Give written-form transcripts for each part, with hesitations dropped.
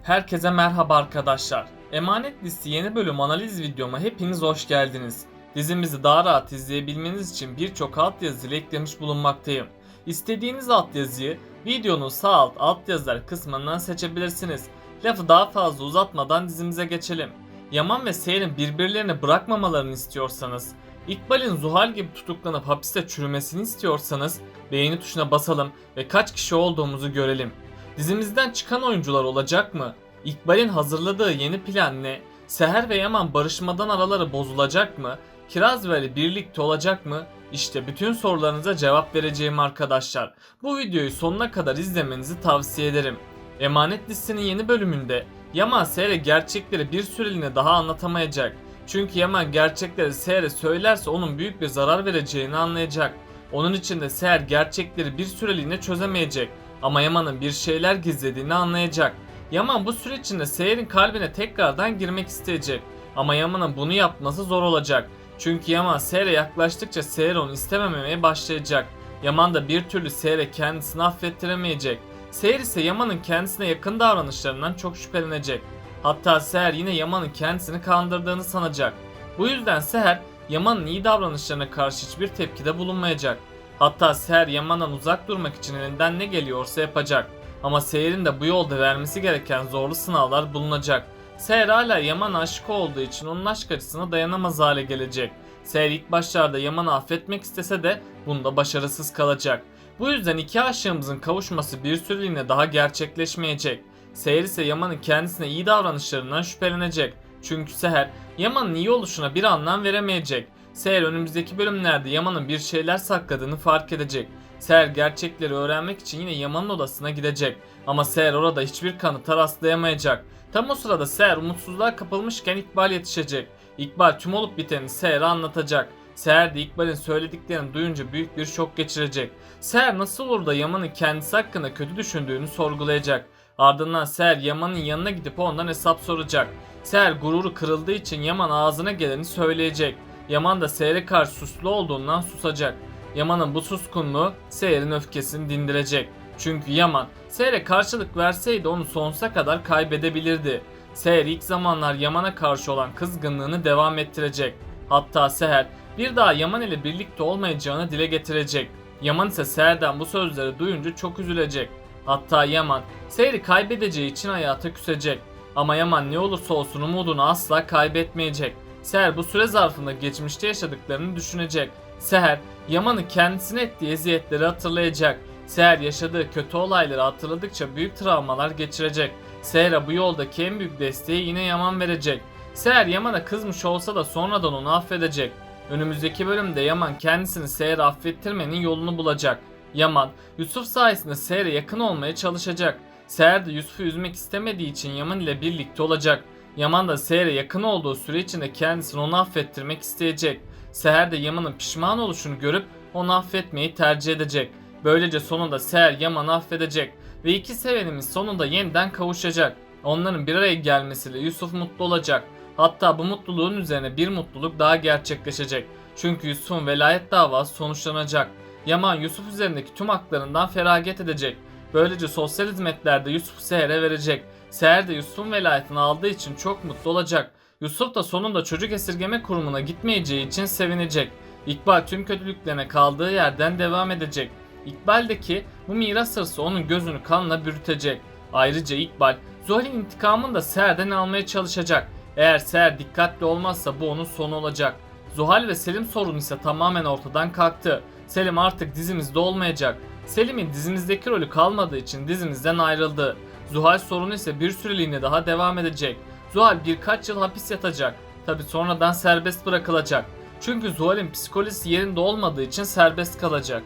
Herkese merhaba arkadaşlar. Emanet Listi yeni bölüm analiz videoma hepiniz hoş geldiniz. Dizimizi daha rahat izleyebilmeniz için birçok altyazı ile eklemiş bulunmaktayım. İstediğiniz altyazıyı videonun sağ altyazılar kısmından seçebilirsiniz. Lafı daha fazla uzatmadan dizimize geçelim. Yaman ve Seher'in birbirlerini bırakmamalarını istiyorsanız, İkbal'in Zuhal gibi tutuklanıp hapiste çürümesini istiyorsanız beğeni tuşuna basalım ve kaç kişi olduğumuzu görelim. Dizimizden çıkan oyuncular olacak mı? İkbal'in hazırladığı yeni plan ne? Seher ve Yaman barışmadan araları bozulacak mı? Kiraz ve Ali birlikte olacak mı? İşte bütün sorularınıza cevap vereceğim arkadaşlar. Bu videoyu sonuna kadar izlemenizi tavsiye ederim. Emanet Liste'nin yeni bölümünde Yaman Seher'e gerçekleri bir süreliğine daha anlatamayacak. Çünkü Yaman gerçekleri Seher'e söylerse onun büyük bir zarar vereceğini anlayacak. Onun için de Seher gerçekleri bir süreliğine çözemeyecek. Ama Yaman'ın bir şeyler gizlediğini anlayacak. Yaman bu süreç içinde Seher'in kalbine tekrardan girmek isteyecek. Ama Yaman'ın bunu yapması zor olacak. Çünkü Yaman Seher'e yaklaştıkça Seher onu istememeye başlayacak. Yaman da bir türlü Seher'e kendisini affettiremeyecek. Seher ise Yaman'ın kendisine yakın davranışlarından çok şüphelenecek. Hatta Seher yine Yaman'ın kendisini kandırdığını sanacak. Bu yüzden Seher Yaman'ın iyi davranışlarına karşı hiçbir tepkide bulunmayacak. Hatta Seher Yaman'dan uzak durmak için elinden ne geliyorsa yapacak. Ama Seher'in de bu yolda vermesi gereken zorlu sınavlar bulunacak. Seher hala Yaman'a aşık olduğu için onun aşk acısına dayanamaz hale gelecek. Seher ilk başlarda Yaman'ı affetmek istese de bunda başarısız kalacak. Bu yüzden iki aşığımızın kavuşması bir süreliğine daha gerçekleşmeyecek. Seher ise Yaman'ın kendisine iyi davranışlarından şüphelenecek. Çünkü Seher Yaman'ın iyi oluşuna bir anlam veremeyecek. Seher önümüzdeki bölümlerde Yaman'ın bir şeyler sakladığını fark edecek. Seher gerçekleri öğrenmek için yine Yaman'ın odasına gidecek. Ama Seher orada hiçbir kanıta rastlayamayacak. Tam o sırada Seher umutsuzluğa kapılmışken İkbal yetişecek. İkbal tüm olup biteni Seher'e anlatacak. Seher de İkbal'in söylediklerini duyunca büyük bir şok geçirecek. Seher nasıl olur da Yaman'ın kendisi hakkında kötü düşündüğünü sorgulayacak. Ardından Seher Yaman'ın yanına gidip ondan hesap soracak. Seher gururu kırıldığı için Yaman ağzına geleni söyleyecek. Yaman da Seher'e karşı suçlu olduğundan susacak. Yaman'ın bu suskunluğu Seher'in öfkesini dindirecek. Çünkü Yaman Seher'e karşılık verseydi onu sonsuza kadar kaybedebilirdi. Seher ilk zamanlar Yaman'a karşı olan kızgınlığını devam ettirecek. Hatta Seher bir daha Yaman ile birlikte olmayacağını dile getirecek. Yaman ise Seher'den bu sözleri duyunca çok üzülecek. Hatta Yaman Seher'i kaybedeceği için hayata küsecek. Ama Yaman ne olursa olsun umudunu asla kaybetmeyecek. Seher bu süre zarfında geçmişte yaşadıklarını düşünecek. Seher, Yaman'ın kendisine ettiği eziyetleri hatırlayacak. Seher yaşadığı kötü olayları hatırladıkça büyük travmalar geçirecek. Seher'e bu yoldaki en büyük desteği yine Yaman verecek. Seher Yaman'a kızmış olsa da sonradan onu affedecek. Önümüzdeki bölümde Yaman kendisini Seher'e affettirmenin yolunu bulacak. Yaman, Yusuf sayesinde Seher'e yakın olmaya çalışacak. Seher de Yusuf'u üzmek istemediği için Yaman ile birlikte olacak. Yaman da Seher'e yakın olduğu süre içinde kendisini onu affettirmek isteyecek. Seher de Yaman'ın pişman oluşunu görüp onu affetmeyi tercih edecek. Böylece sonunda Seher Yaman'ı affedecek ve iki sevenimiz sonunda yeniden kavuşacak. Onların bir araya gelmesiyle Yusuf mutlu olacak. Hatta bu mutluluğun üzerine bir mutluluk daha gerçekleşecek. Çünkü Yusuf'un velayet davası sonuçlanacak. Yaman Yusuf üzerindeki tüm haklarından feragat edecek. Böylece sosyal hizmetlerde Yusuf Seher'e verecek. Seher de Yusuf'un velayetini aldığı için çok mutlu olacak. Yusuf da sonunda çocuk esirgeme kurumuna gitmeyeceği için sevinecek. İkbal tüm kötülüklerine kaldığı yerden devam edecek. İkbal'deki bu miras hırsı onun gözünü kanla bürütecek. Ayrıca İkbal, Zuhal'in intikamını da Seher'den almaya çalışacak. Eğer Seher dikkatli olmazsa bu onun sonu olacak. Zuhal ve Selim sorunu ise tamamen ortadan kalktı. Selim artık dizimizde olmayacak. Selim'in dizimizdeki rolü kalmadığı için dizimizden ayrıldı. Zuhal sorunu ise bir süreliğine daha devam edecek. Zuhal birkaç yıl hapis yatacak. Tabi sonradan serbest bırakılacak. Çünkü Zuhal'in psikolojisi yerinde olmadığı için serbest kalacak.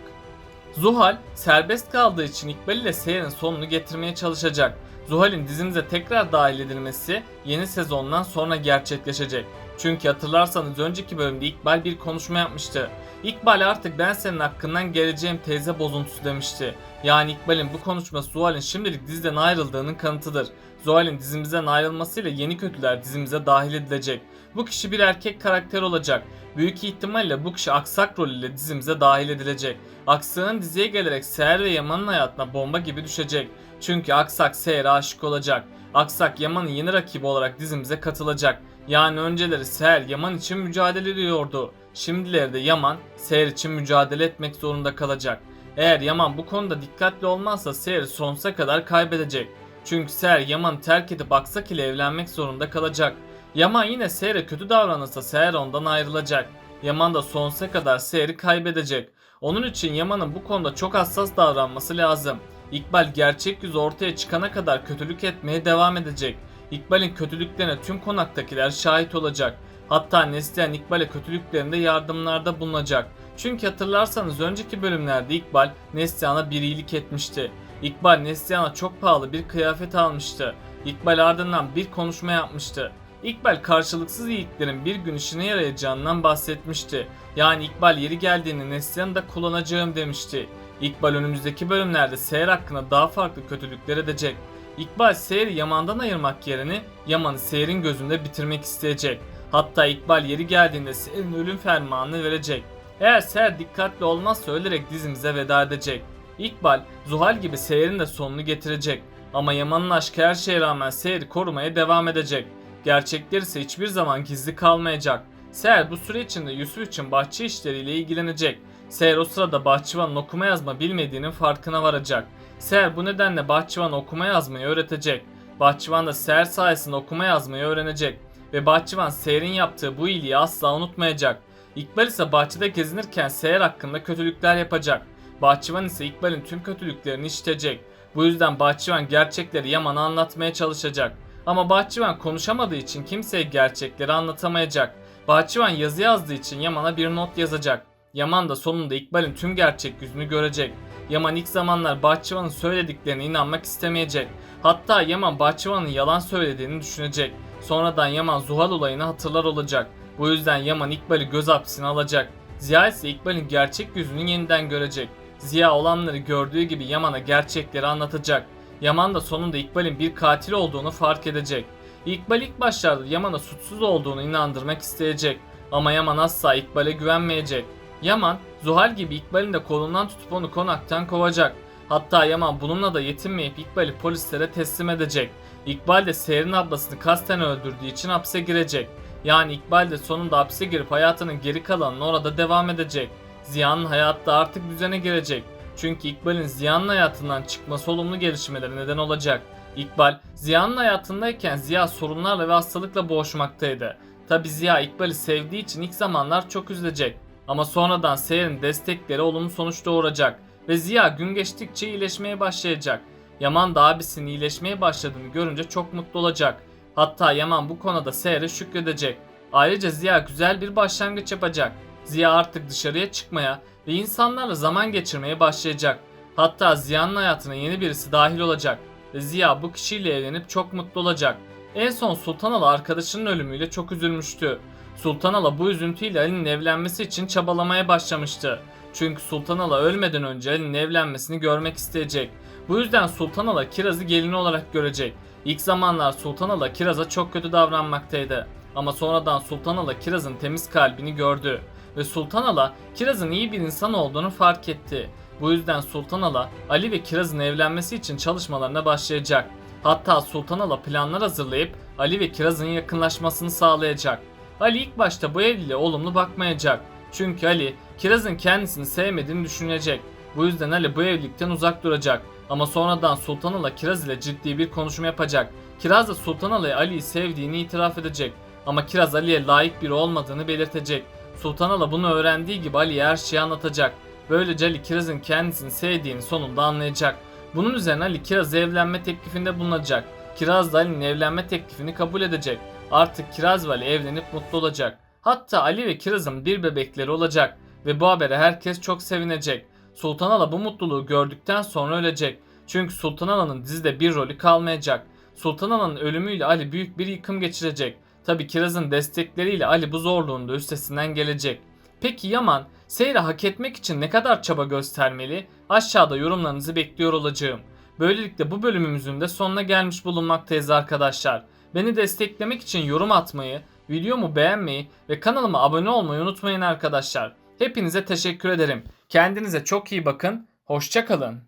Zuhal serbest kaldığı için İkbal ile Seher'in sonunu getirmeye çalışacak. Zuhal'in dizimize tekrar dahil edilmesi yeni sezondan sonra gerçekleşecek. Çünkü hatırlarsanız önceki bölümde İkbal bir konuşma yapmıştı. İkbal artık ben senin hakkından geleceğim teyze bozuntusu demişti. Yani İkbal'in bu konuşması Zuhal'in şimdilik diziden ayrıldığının kanıtıdır. Zuhal'in dizimizden ayrılmasıyla yeni kötüler dizimize dahil edilecek. Bu kişi bir erkek karakter olacak. Büyük ihtimalle bu kişi Aksak rolüyle dizimize dahil edilecek. Aksak'ın diziye gelerek Seher ve Yaman'ın hayatına bomba gibi düşecek. Çünkü Aksak Seher'e aşık olacak. Aksak Yaman'ın yeni rakibi olarak dizimize katılacak. Yani önceleri Seher Yaman için mücadele ediyordu. Şimdileri de Yaman Seher için mücadele etmek zorunda kalacak. Eğer Yaman bu konuda dikkatli olmazsa Seher'i sonsuza kadar kaybedecek. Çünkü Seher Yaman'ı terk edip Aksak ile evlenmek zorunda kalacak. Yaman yine Seher'e kötü davranırsa Seher ondan ayrılacak. Yaman da sonsuza kadar Seher'i kaybedecek. Onun için Yaman'ın bu konuda çok hassas davranması lazım. İkbal gerçek yüzü ortaya çıkana kadar kötülük etmeye devam edecek. İkbal'in kötülüklerine tüm konaktakiler şahit olacak. Hatta Neslihan İkbal'e kötülüklerinde yardımlarda bulunacak. Çünkü hatırlarsanız önceki bölümlerde İkbal Neslihan'a bir iyilik etmişti. İkbal Neslihan'a çok pahalı bir kıyafet almıştı. İkbal ardından bir konuşma yapmıştı. İkbal karşılıksız iyiliklerin bir gün işine yarayacağından bahsetmişti. Yani İkbal yeri geldiğinde Neslihan'ı da kullanacağım demişti. İkbal önümüzdeki bölümlerde Seher hakkında daha farklı kötülükler edecek. İkbal Seher'i Yaman'dan ayırmak yerine Yaman'ı Seher'in gözünde bitirmek isteyecek. Hatta İkbal yeri geldiğinde Seher'in ölüm fermanını verecek. Eğer Seher dikkatli olmazsa ölerek dizimize veda edecek. İkbal, Zuhal gibi Seher'in de sonunu getirecek. Ama Yaman'ın aşkı her şeye rağmen Seher'i korumaya devam edecek. Gerçekler ise hiçbir zaman gizli kalmayacak. Seher bu süre içinde Yusuf için bahçe işleriyle ilgilenecek. Seher o sırada bahçıvanın okuma yazma bilmediğinin farkına varacak. Seher bu nedenle bahçıvan okuma yazmayı öğretecek. Bahçıvan da Seher sayesinde okuma yazmayı öğrenecek. Ve bahçıvan Seher'in yaptığı bu iyiliği asla unutmayacak. İkbal ise bahçede gezinirken Seher hakkında kötülükler yapacak. Bahçıvan ise İkbal'in tüm kötülüklerini işitecek. Bu yüzden bahçıvan gerçekleri Yaman'a anlatmaya çalışacak. Ama bahçıvan konuşamadığı için kimseye gerçekleri anlatamayacak. Bahçıvan yazı yazdığı için Yaman'a bir not yazacak. Yaman da sonunda İkbal'in tüm gerçek yüzünü görecek. Yaman ilk zamanlar bahçıvanın söylediklerine inanmak istemeyecek. Hatta Yaman bahçıvanın yalan söylediğini düşünecek. Sonradan Yaman Zuhal olayını hatırlar olacak. Bu yüzden Yaman İkbal'i göz hapsine alacak. Ziya ise İkbal'in gerçek yüzünü yeniden görecek. Ziya olanları gördüğü gibi Yaman'a gerçekleri anlatacak. Yaman da sonunda İkbal'in bir katil olduğunu fark edecek. İkbal ilk başlarda Yaman'a suçsuz olduğunu inandırmak isteyecek. Ama Yaman asla İkbal'e güvenmeyecek. Yaman, Zuhal gibi İkbal'in de kolundan tutup onu konaktan kovacak. Hatta Yaman bununla da yetinmeyip İkbal'i polislere teslim edecek. İkbal de Seher'in ablasını kasten öldürdüğü için hapse girecek. Yani İkbal de sonunda hapse girip hayatının geri kalanını orada devam edecek. Ziya'nın hayatı da artık düzene girecek. Çünkü İkbal'in Ziya'nın hayatından çıkması olumlu gelişmelere neden olacak. İkbal, Ziya'nın hayatındayken Ziya sorunlarla ve hastalıkla boğuşmaktaydı. Tabi Ziya İkbal'i sevdiği için ilk zamanlar çok üzülecek. Ama sonradan Seher'in destekleri olumlu sonuç doğuracak ve Ziya gün geçtikçe iyileşmeye başlayacak. Yaman da abisinin iyileşmeye başladığını görünce çok mutlu olacak. Hatta Yaman bu konuda Seher'e şükredecek. Ayrıca Ziya güzel bir başlangıç yapacak. Ziya artık dışarıya çıkmaya ve insanlarla zaman geçirmeye başlayacak. Hatta Ziya'nın hayatına yeni birisi dahil olacak ve Ziya bu kişiyle evlenip çok mutlu olacak. En son Sultanala arkadaşının ölümüyle çok üzülmüştü. Sultanala bu üzüntüyle Ali'nin evlenmesi için çabalamaya başlamıştı. Çünkü Sultanala ölmeden önce Ali'nin evlenmesini görmek isteyecek. Bu yüzden Sultanala Kiraz'ı gelini olarak görecek. İlk zamanlar Sultanala Kiraz'a çok kötü davranmaktaydı. Ama sonradan Sultanala Kiraz'ın temiz kalbini gördü. Ve Sultanala Kiraz'ın iyi bir insan olduğunu fark etti. Bu yüzden Sultanala Ali ve Kiraz'ın evlenmesi için çalışmalarına başlayacak. Hatta Sultanala planlar hazırlayıp Ali ve Kiraz'ın yakınlaşmasını sağlayacak. Ali ilk başta bu evliliğe olumlu bakmayacak. Çünkü Ali Kiraz'ın kendisini sevmediğini düşünecek. Bu yüzden Ali bu evlilikten uzak duracak. Ama sonradan Sultanala Kiraz ile ciddi bir konuşma yapacak. Kiraz da Sultanala'ya Ali'yi sevdiğini itiraf edecek. Ama Kiraz Ali'ye layık biri olmadığını belirtecek. Sultanala bunu öğrendiği gibi Ali'ye her şeyi anlatacak. Böylece Ali Kiraz'ın kendisini sevdiğini sonunda anlayacak. Bunun üzerine Ali Kiraz'a evlenme teklifinde bulunacak. Kiraz da Ali'nin evlenme teklifini kabul edecek. Artık Kiraz ve Ali evlenip mutlu olacak. Hatta Ali ve Kiraz'ın bir bebekleri olacak ve bu habere herkes çok sevinecek. Sultanala bu mutluluğu gördükten sonra ölecek. Çünkü Sultanala'nın dizide bir rolü kalmayacak. Sultanala'nın ölümüyle Ali büyük bir yıkım geçirecek. Tabi Kiraz'ın destekleriyle Ali bu zorluğun da üstesinden gelecek. Peki Yaman, Seher'i hak etmek için ne kadar çaba göstermeli? Aşağıda yorumlarınızı bekliyor olacağım. Böylelikle bu bölümümüzün de sonuna gelmiş bulunmaktayız arkadaşlar. Beni desteklemek için yorum atmayı, videomu beğenmeyi ve kanalıma abone olmayı unutmayın arkadaşlar. Hepinize teşekkür ederim. Kendinize çok iyi bakın. Hoşça kalın.